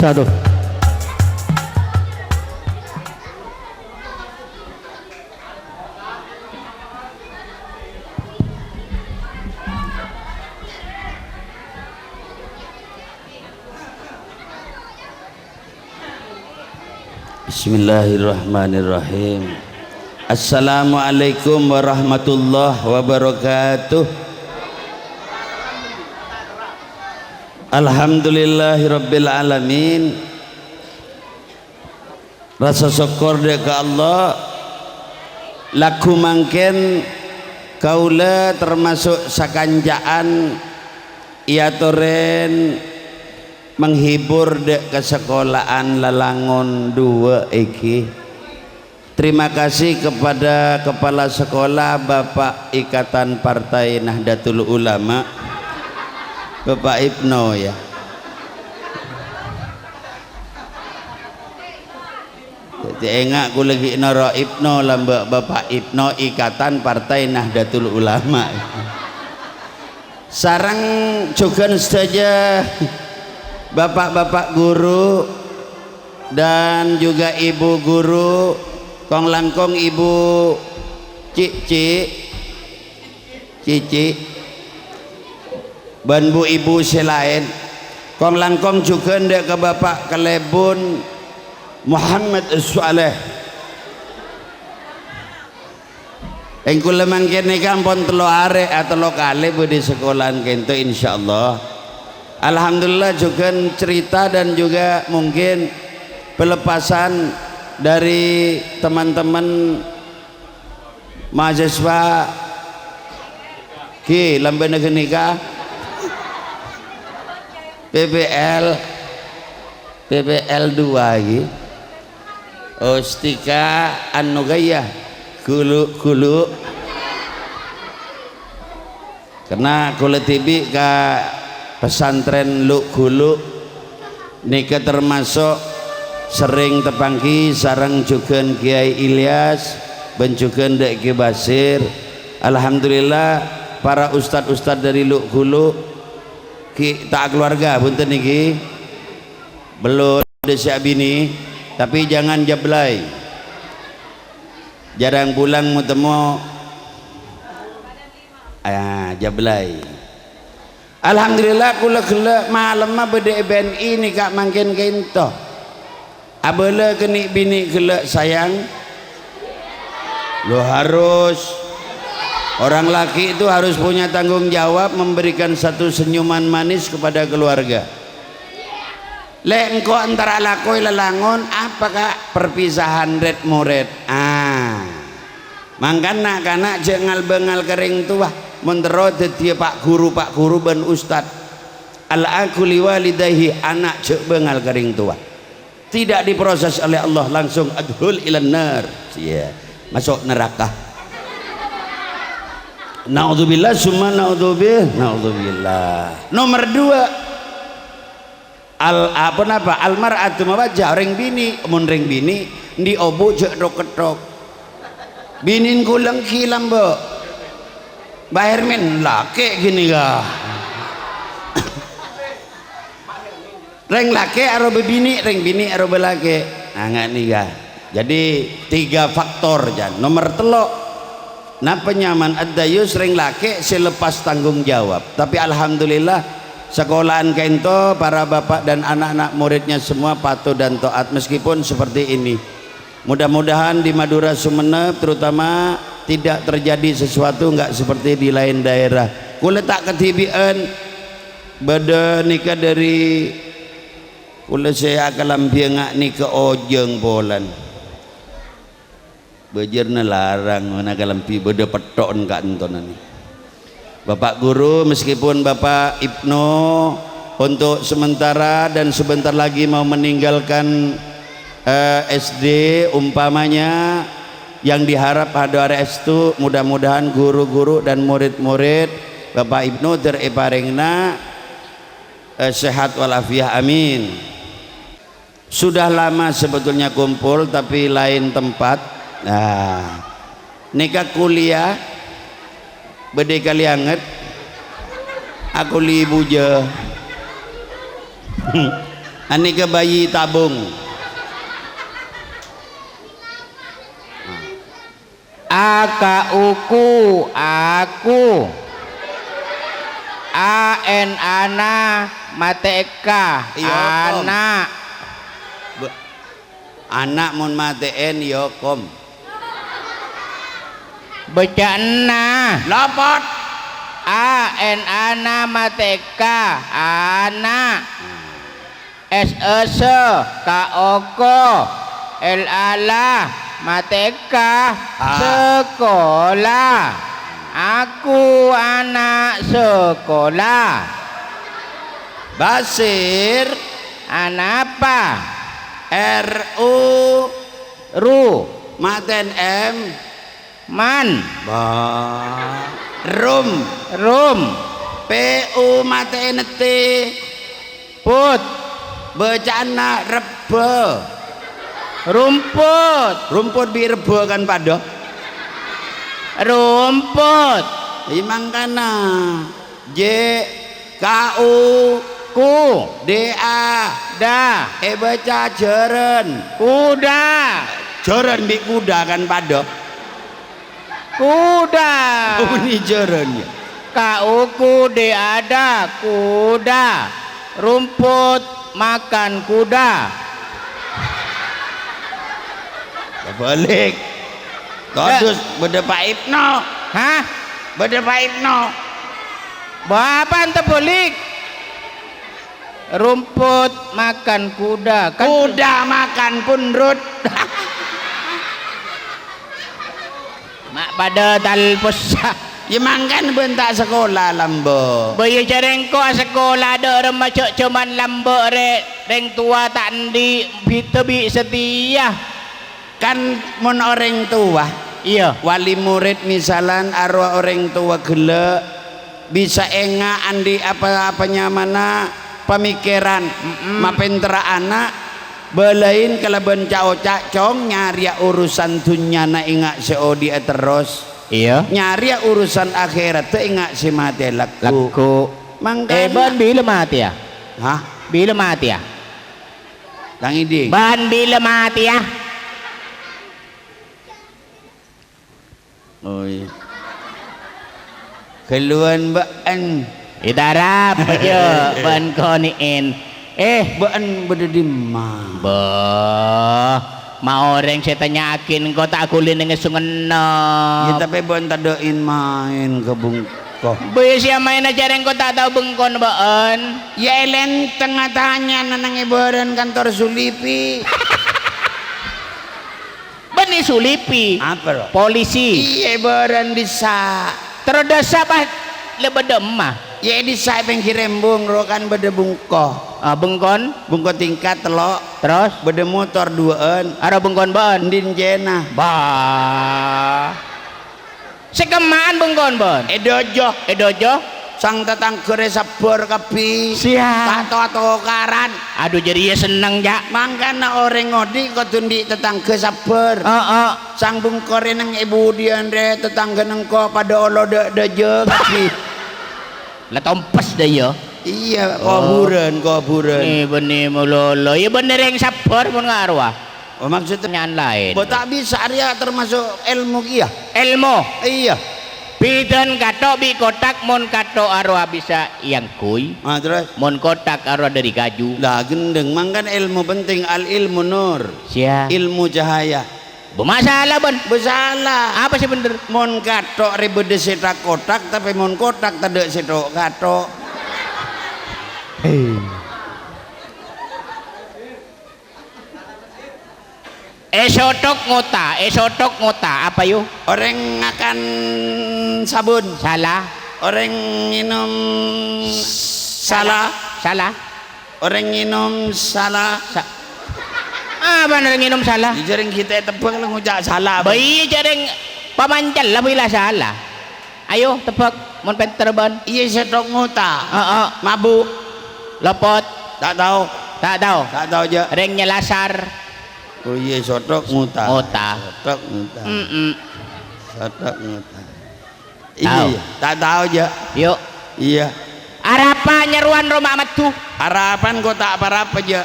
Satu. Bismillahirrahmanirrahim. Assalamualaikum warahmatullahi wabarakatuh. Alhamdulillahirabbil alamin. Rasa syukur dia ke Allah laku mangken kaula termasuk sakanjaan ia toren menghibur dek ke sekolahan Lalangon 2 iki. Terima kasih kepada kepala sekolah Bapak Ikatan Partai Nahdlatul Ulama Bapak Ibno ya. Jadi enggak ku lagi naro Ibno lambak Bapak Ibno Ikatan Partai Nahdlatul Ulama. Sarang juga saja bapak-bapak guru dan juga ibu guru kong langkong ibu cici dan bu ibu selain kong langkong juga ndek ke bapak Kelebun Muhammad Saleh engkau lemang kene kampon telo are atau lokale di sekolahan kento insyaallah. Alhamdulillah juga cerita dan juga mungkin pelepasan dari teman-teman mahasiswa ki lambe negeri PBL 2 lagi Ostika Anugaya kulu karena kulit tibi ke pesantren Luk Gulu nika termasuk sering tepangki sarang juga Kiai Ilyas ben juga Dek Ki Basir. Alhamdulillah para ustad-ustad dari Luk Gulu ki tak keluarga punten niki belum desa bini tapi jangan jablay jarang pulang mau temu jablay. Alhamdulillah kula kela malam mah bede BNI ni kak mangkin kento abele keni bini kela sayang lo harus orang laki itu harus punya tanggung jawab memberikan satu senyuman manis kepada keluarga. Le engko antara lakoi Lalangon apa kak perpisahan red murid mangkana kana jengal bengal kering tua menterot dia pak guru ben ustad al-aku liwalidayhi anak cek bengal kering tua tidak diproses oleh Allah langsung adhul ilan nar masuk neraka. Naudzubillah summa naudzubillah. Nomor 2 almar'atu mawajjah ring bini mun ring bini di obu cek dok binin kulang kilam bo Bahir min laki gini ga reng laki aro bebini reng bini aro belaki nggak nih ga jadi 3 faktor jan. Nomor telok nah penyaman ad-dayus reng laki selepas tanggung jawab tapi alhamdulillah sekolahan kento para bapak dan anak-anak muridnya semua patuh dan taat meskipun seperti ini. Mudah-mudahan di Madura Sumeneb terutama tidak terjadi sesuatu enggak seperti di lain daerah. Kula tak ketibian beda nikah dari kula saya kalampiang ni ke ojeng bolan bejerna larang mana kalampi beda peton ka enton ni. Bapak guru meskipun Bapak Ibnu untuk sementara dan sebentar lagi mau meninggalkan SD umpamanya yang diharap ada restu mudah-mudahan guru-guru dan murid-murid Bapak Ibnu teriparingna sehat walafiat amin. Sudah lama sebetulnya kumpul tapi lain tempat. Nah nikah kuliah bede kali anget aku li buja Ani ke bayi tabung. Uku aku. Ana mateka anak. Anak mun mateen yo kom. Becana Lapot. ana mateka anak. Kaoko ala mateka sekolah. Aku anak sekolah. Basir Anapa? ru maten M Man rum pu maten T Put becana rebe rumput bi rebe kan pada rumput imangkana J KU ku DA da baca jeren kuda jeren bi kuda kan pada kuda ini jeren ya KU ada kuda rumput makan kuda balik terus beda Pak Ibnu hah beda Pak Ibnu bapak ente balik rumput makan kuda kan kuda makan punrut mak pada talpus ya mangkan bentak sekolah lambo bayi jarengko sekolah ada remaja cuman lambo reng tua tak di tebi setia kan mun orang tua iya wali murid misalan arwah orang tua gele bisa enga andi apa-apanya mana pemikiran mapentera anak belain kalaban cao-cak cong nyari urusan dunia na ingat seodi terus iya nyari urusan akhirat tuh ingat si mati laku mangkanya ban bila mati ya hah bila mati ya tang iding ban bila mati ya oh iya keluan baan itarap aja ban koniin baan beda di mah bah mau orang saya tanyakin kau tak kulin dengan sungena ya tapi baan tadoin main ke bungkoh boy siya main aja yang kau tak tahu bengkon baan ya elen tengah tanya nanang ibaran kantor Sulipi bani Sulipi apa loh polisi iya ibaran disa terus apa lebih demah ya disa pengkirembung rokan beda bungkoh bengkon bungkoh tingkat telok terus beda motor duaan ada bengkon baan din jena bah sekemaan bengkon baan edojo sang tetangga sabor kapi siap tato karan aduh jadi ya seneng ya mangkana orang ngodi kau tundi tetangga sabar sang bungkor nang ibu dian re tetangga nengko pada olo deje kapi lah tompes dah ya iya kuburan benih mulolo ya bener yang sabar pun ngaruh oh maksudnya pertanyaan lain tak bisa Arya termasuk ilmu kia ilmu iya bidan kato bi kotak mon kato arwah bisa yang kui terus mon kotak arwah dari kaju lah gendeng mangkan ilmu penting al ilmu nur siap ilmu cahaya bermasalah ban bersalah apa sih bener mon katok ribet setak kotak tapi mon kotak tidak setok katok esotok ngota apa yuk orang makan sabun salah orang minum salah orang minum salah bener nginum salah jaring kita tebak lah ngucap salah bayi jaring pamancal lah bila salah ayo tebak mon penter ban iya setok ngota mabuk lepot tak tahu aja ringnya lasar oh iya sotok ngota sotok ngota iya tak tahu aja yuk iya harapan nyeruan Roma Amat tuh harapan kok tak apa aja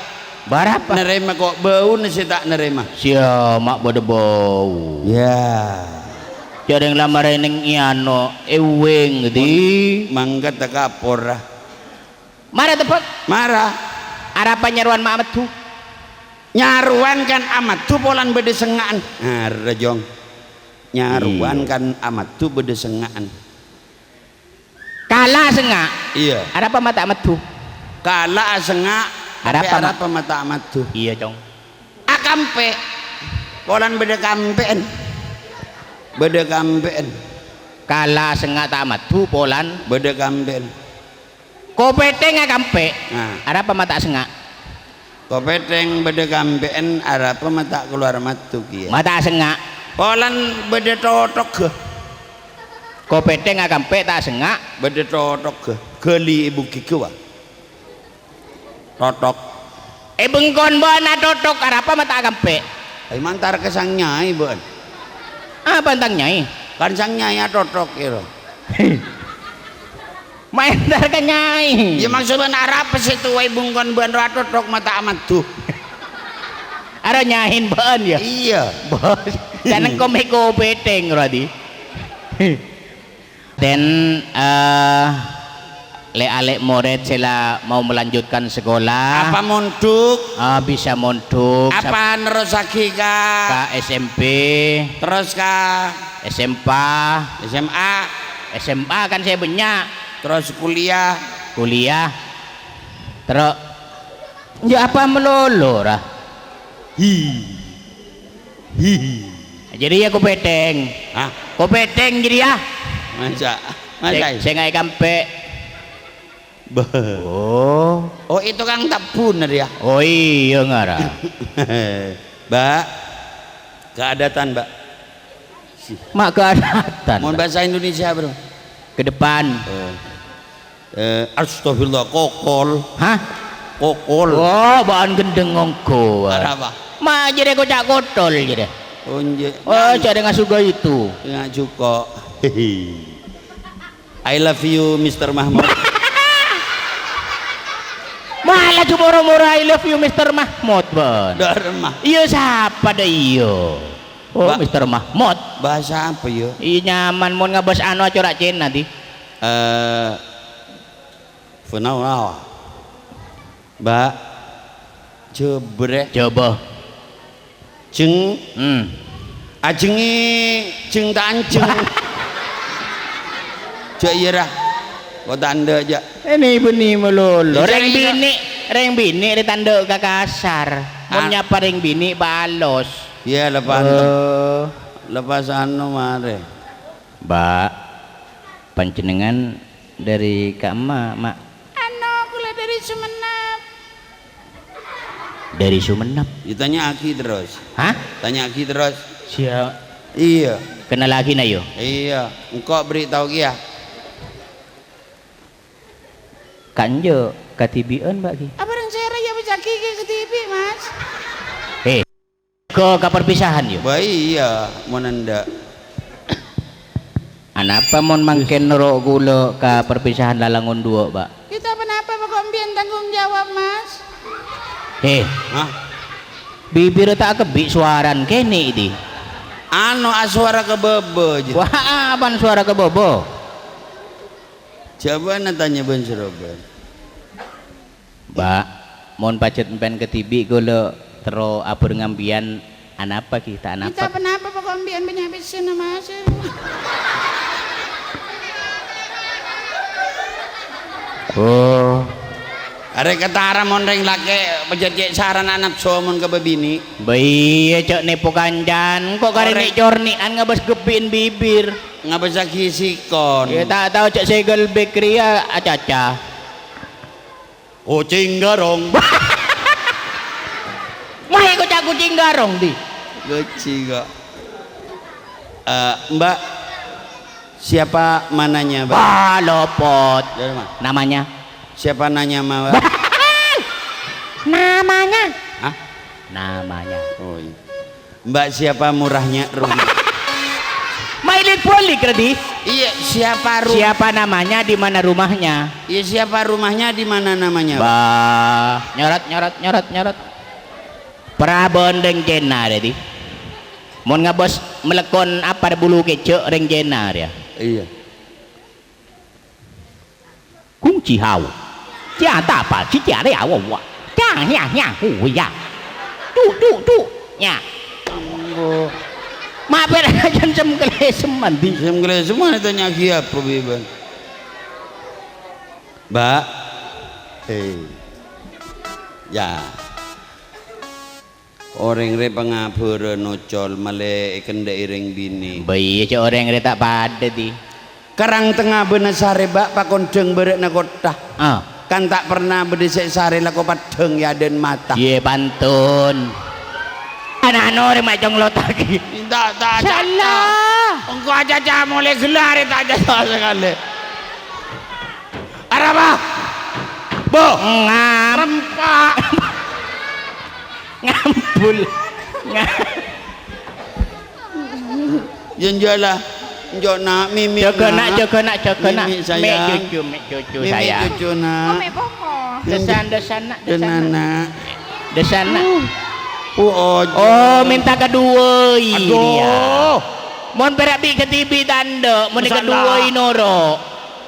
Berapa? Nerima kok bau nasi tak nerima. Sia mak bodo bau. Ya. Jarang lamar neng iano eweng di. Mangga tak kapor lah. Marah tepuk. Marah. Harapan nyaruan mak amat tuh. Nyaruan kan amat tuh polan bede sengaan. Nah, rejong. Nyaruan kan amat tuh bede sengaan. Kala sengak. Iya. Harapan mata amat tuh. Kala sengak. Apa mata amat tuh. Iya cong. Akampe. Polan bede kampean. Bede kampean. Kala sengak tak amat tuh polan. Bede kampean. Kopete nggak kampe. Nah. Harapan mata sengak. Kopeteng bede kampean arapa mata keluar matu kia. Mata sengak. Polan bede totok ke. Kopete nggak kampe tak sengak. Bede totok ke. Geli ibu kikuwa. Totok. Bengkon bana totok arapa mata kampe. Ay mantar ke sang nyai bon. Apa tentang nyai? Kan sang nyai totok kira. Main dar ka nyai. Ya maksudnya arapa sih tuh ay bengkon ban totok mata amat tuh. Ara nyahin ban ya. Iya. Bos. Jangan komeko beteng radi. Dan le-alek murid sila mau melanjutkan sekolah. Apa monduk? Bisa monduk. Apa nerusaki Ka SMP. Terus ka SMP. SMA. SMA kan saya banyak. Terus kuliah. Terus ya apa melolo lah. Jadi ya kopeteng. Hah? Kopeteng jadi ya. Masa Saya nggak kampe. Oh itu kang tak puner ya. Oh iya ngara. Mbak keadatan mbak. Mak keadatan. Mohon bahasa Indonesia bro. Ke depan. Astagfirullah kokol. Hah? Kokol. Oh bahan gendeng ngongko. Apa? Mak jadi kocak kotol jadi. Oh jadi nggak suka itu. Nggak cukup. I love you Mr. Mahmud. Malah cuma murah I love you Mr. Mahmud ban. Darmah. Iya siapa dah iyo. Oh Mr. Mahmud. Bahasa apa yo? Iya nyaman mau ngabas anu corak cen nanti. Funau Mbak jebrek Coba. Jeng ajengi jeng tanceng. Cak iya dah. Kau tanda aja. Ini benih melulu. Reng bini ditanda ke kasar. Mau nyapa reng bini balos. Iya lepas anu mare. Mbak, panjenengan dari Kak Mak. Ano kula dari Sumenep. Dari Sumenep. Ditanya Aki terus. Hah? Tanya Aki terus. Siap. Iya. Kenal lagi na yo. Iya. Engkau beritahu kia. Kanjo katibian Mbak Ki. Apa yang saya raya bisa kiki ke TV mas? Ke perpisahan yo. Bah iya. Mau nanda. Anapa mon mangken nero gula ke perpisahan lalangon dua Mbak. Kita kenapa pokok mbian tanggung jawab mas? Hah? Bibir tak kebi suaran kene ini. Anu suara kebebo aja. Wah apaan suara kebobo? Coba tanya ben Surabaya. Mbak, mohon pacet empen ketibi gula tero abur ngambian anapa kita Kita anapa? kenapa pokok mbian penyabit sana mas? Oh, Are ketara mon reng lake pejat saran anak somon ke bebini. bayi cok nepo kanjan kok kari nek cornian ngabas gepin bibir. Ngapa bisa kisikon? Ya tak tahu cok segel bakery ya acaca. Kucing garong. Wah, kok kucing garong di. Kucing kok. Mbak, siapa mananya Mbak? Wah, lopot. Dari mana? Namanya? Siapa nanya Mbak? Namanya? Hah? Namanya. Oh iya. Mbak siapa murahnya rumah? Mailit polik Redi. Iya, siapa rumah? Siapa namanya, di mana rumahnya? Iya, siapa rumahnya di mana namanya? Bah, nyorot. Prabondeng jena tadi. Mon ngabos melekon apa ada bulu kecok reng jena dia. Iya. Kunci hau. Jia da pa ci jia le ya wo wa. Jang ya ya hu ya. Tu ya. Ma pera jam kele semandi. Sem kele semua itu nyaki apa biban. Mbak. Ya. Orang re pangapura nocol male kendai ring bini. Bayi cak orang re tak pada ti. Karang tengah bener sare bak pakondeng berek na kota. Kan tak pernah berdesek sare lako padeng ya den mata. Ye pantun. Anak-anak re macam lo lagi. Tak. Salah. Engkau aja mulai gelar tak aja sekali. Araba. Bo. Rempak. Ngampul. Jenjala. Njok nak mimi. Joko nak. Mimi sayang. Mek cucu Mimi saya. cucu nak. Kome pokok. Desan nak. Desan nak. Oh, minta kedua dia. Aduh. Mon perabi ke TV tanda, mon kedua inoro.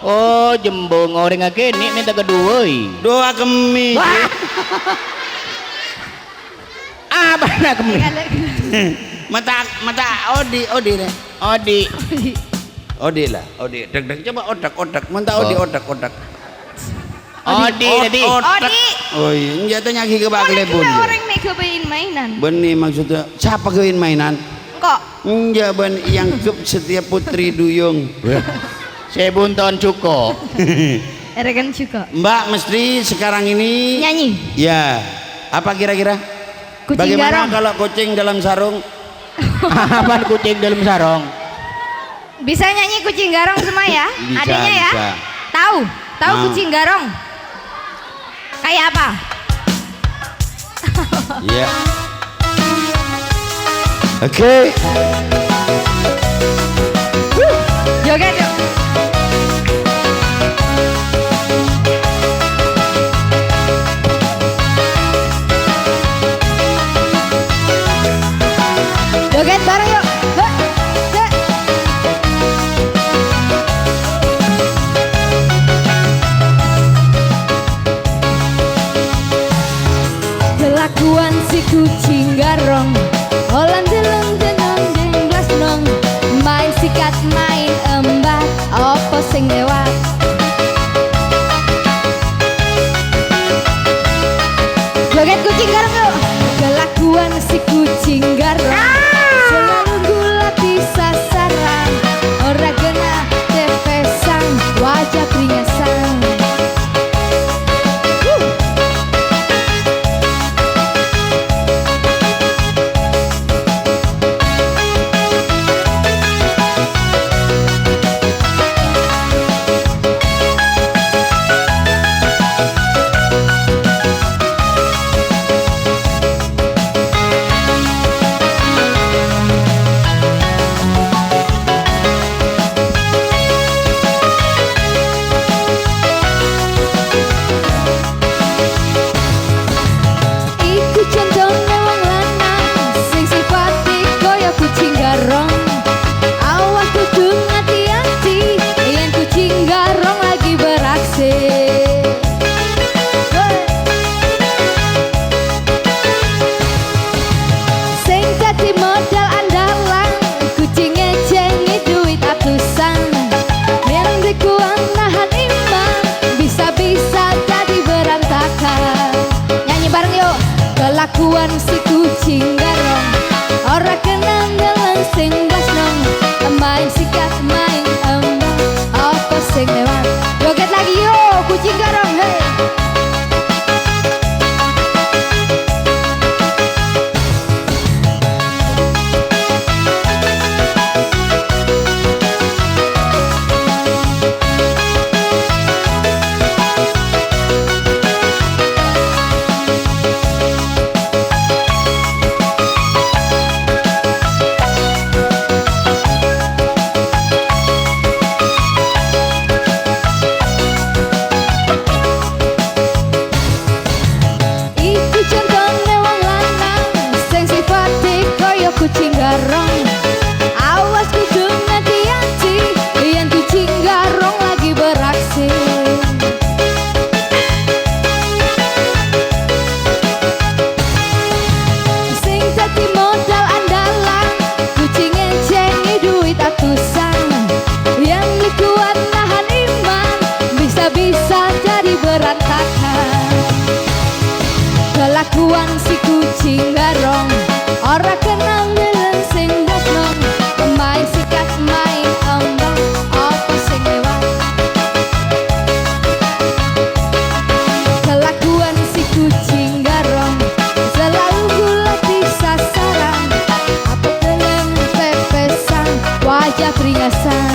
Oh, jembung orang ngakini minta kedua. Doa kemi. Mana kemi? Mata Odi deh. Odi lah. Dek coba otak. Manta Odi otak. Odi tadi. Oh iya, nyata nyaki ke bakle bun. Orang make kebain mainan. Benih maksudnya siapa kawin mainan? Kok? Enggak ben yang ke setiap putri duyung. Saya bunton cuko. Erekan juga. Mbak mesti sekarang ini Nyanyi. ya. Apa kira-kira? Kucing Bagaimana garong. kalau kucing dalam sarung? Apaan kucing dalam sarong? Bisa nyanyi kucing garong semua ya? Bisa, Adanya ya? bisa. Tahu Mau. kucing garong? Kayak apa? Iya. Oke. Joget yuk. Joget bareng yuk. Kelakuan si kucing garong, olan deleng denong deng glas nong, main sikat main embat, opo sing lewat. Joget kucing garong yuk. Kelakuan si kucing garong, selalu gulat di sasaran, ora kena tepesan, wajah pringasan. Kelakuan si kucing garong ora kenang ndeleng sing dasnong main sikat main embang apa sing lewat. Kelakuan si kucing garong selalu gulat di sasaran apa teleng pepesan wajah peringasan.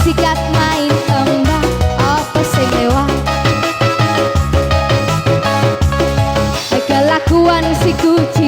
Sikat main tembak apa sing lewat. Kelakuan si kucing